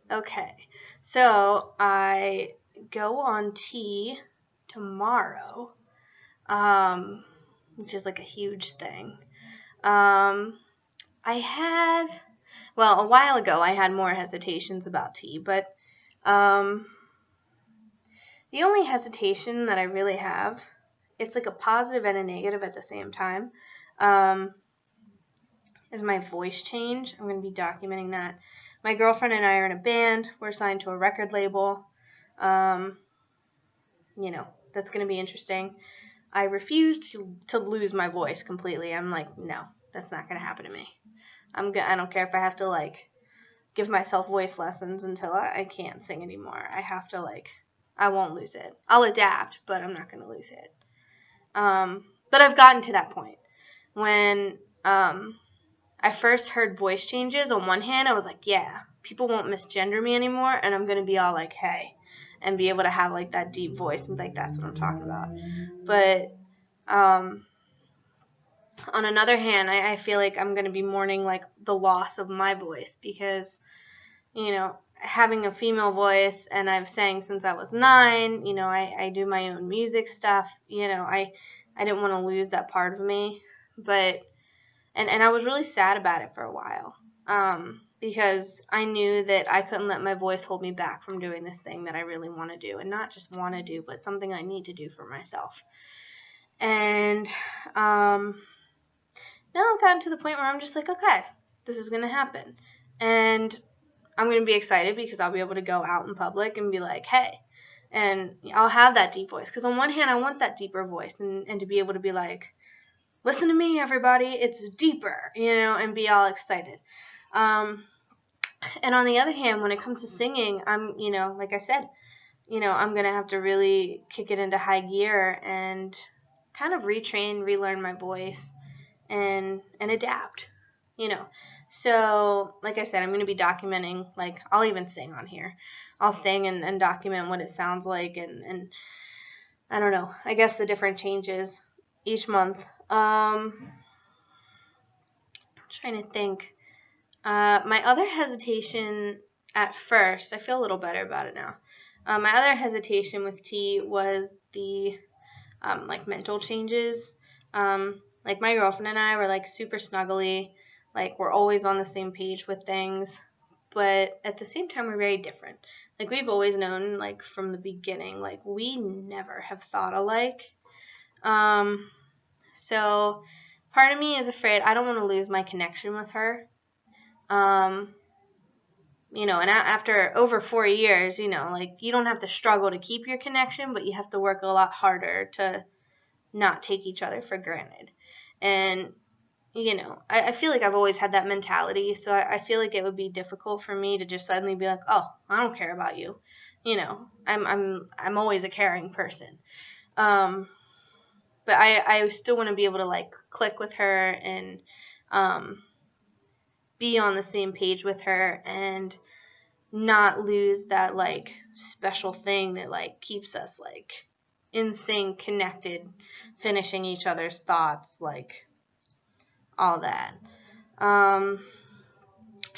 Okay, so I go on T tomorrow, which is like a huge thing. Um, I had, well, a while ago I had more hesitations about T, but um, the only hesitation that I really have, it's like a positive and a negative at the same time, um, is my voice change. I'm going to be documenting that. My girlfriend and I are in a band. We're signed to a record label. Um, that's going to be interesting. I refuse to lose my voice completely. I'm like, no, that's not going to happen to me. I don't care if I have to like give myself voice lessons until I can't sing anymore. I have to I won't lose it. I'll adapt, but I'm not going to lose it. But I've gotten to that point when I first heard voice changes. On one hand, I was like, yeah, people won't misgender me anymore, and I'm going to be all like, hey, and be able to have like that deep voice and like that's what I'm talking about. But on another hand, I feel like I'm going to be mourning like the loss of my voice because, having a female voice, and I've sang since I was 9, I do my own music stuff, I didn't want to lose that part of me, but, and I was really sad about it for a while, because I knew that I couldn't let my voice hold me back from doing this thing that I really want to do, and not just want to do, but something I need to do for myself. And now I've gotten to the point where I'm just like, okay, this is going to happen. And I'm going to be excited because I'll be able to go out in public and be like, hey, and I'll have that deep voice. Because on one hand, I want that deeper voice and to be able to be like, listen to me, everybody, it's deeper, and be all excited. And on the other hand, when it comes to singing, I'm, like I said, I'm going to have to really kick it into high gear and kind of retrain, relearn my voice and adapt, So, like I said, I'm going to be documenting, like, I'll even sing on here. I'll sing and document what it sounds like and I don't know, I guess the different changes each month. I'm trying to think. My other hesitation at first, I feel a little better about it now. My other hesitation with T was the mental changes. Like my girlfriend and I were like super snuggly, like we're always on the same page with things, but at the same time we're very different. Like we've always known, like from the beginning, like we never have thought alike. So part of me is afraid I don't want to lose my connection with her. And after over 4 years, like you don't have to struggle to keep your connection, but you have to work a lot harder to not take each other for granted. And, I feel like I've always had that mentality, so I feel like it would be difficult for me to just suddenly be like, oh, I don't care about you. I'm always a caring person. But I still want to be able to like click with her and be on the same page with her and not lose that like special thing that like keeps us like in sync, connected, finishing each other's thoughts, like all that. And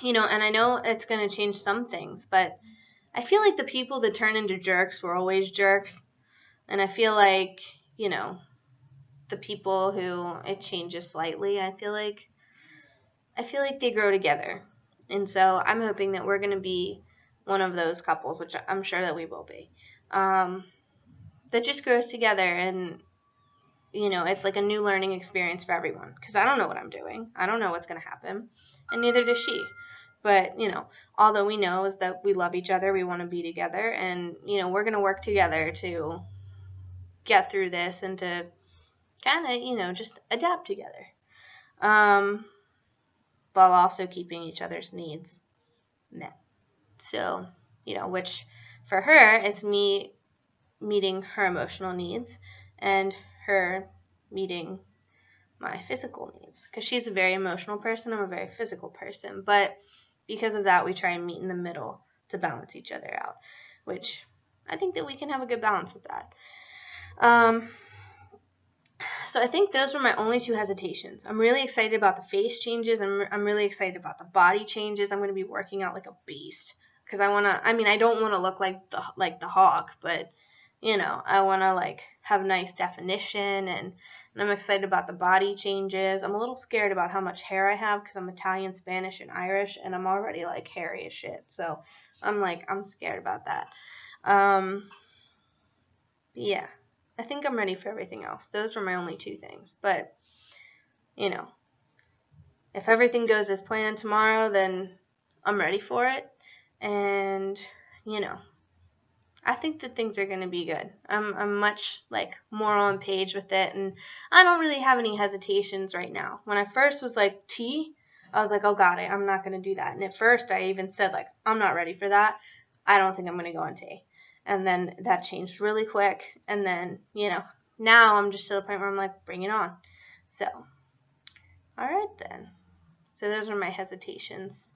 I know it's going to change some things, but I feel like the people that turn into jerks were always jerks. And I feel like, the people who it changes slightly, I feel like they grow together. And so I'm hoping that we're going to be one of those couples, which I'm sure that we will be, that just grows together. And, it's like a new learning experience for everyone. Because I don't know what I'm doing. I don't know what's going to happen. And neither does she. But, all that we know is that we love each other. We want to be together. And, we're going to work together to get through this and to kind of, just adapt together. While also keeping each other's needs met. So, which for her is me meeting her emotional needs and her meeting my physical needs. Because she's a very emotional person, I'm a very physical person. But because of that, we try and meet in the middle to balance each other out, which I think that we can have a good balance with that. So I think those were my only 2 hesitations. I'm really excited about the face changes. I'm really excited about the body changes. I'm going to be working out like a beast because I don't want to look like the hawk, but I want to like have nice definition, and I'm excited about the body changes. I'm a little scared about how much hair I have because I'm Italian, Spanish, and Irish, and I'm already like hairy as shit. So I'm scared about that. Yeah, I think I'm ready for everything else. Those were my only two things, but if everything goes as planned tomorrow, then I'm ready for it, and I think that things are going to be good. I'm much like more on page with it, and I don't really have any hesitations right now. When I first was like tea, I was like, oh god, I'm not going to do that. And at first I even said like, I'm not ready for that. I don't think I'm going to go on tea. And then that changed really quick, and then, now I'm just to the point where I'm like, bring it on. So, all right then. So those are my hesitations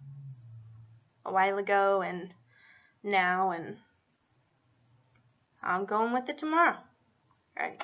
a while ago and now, and I'm going with it tomorrow. All right.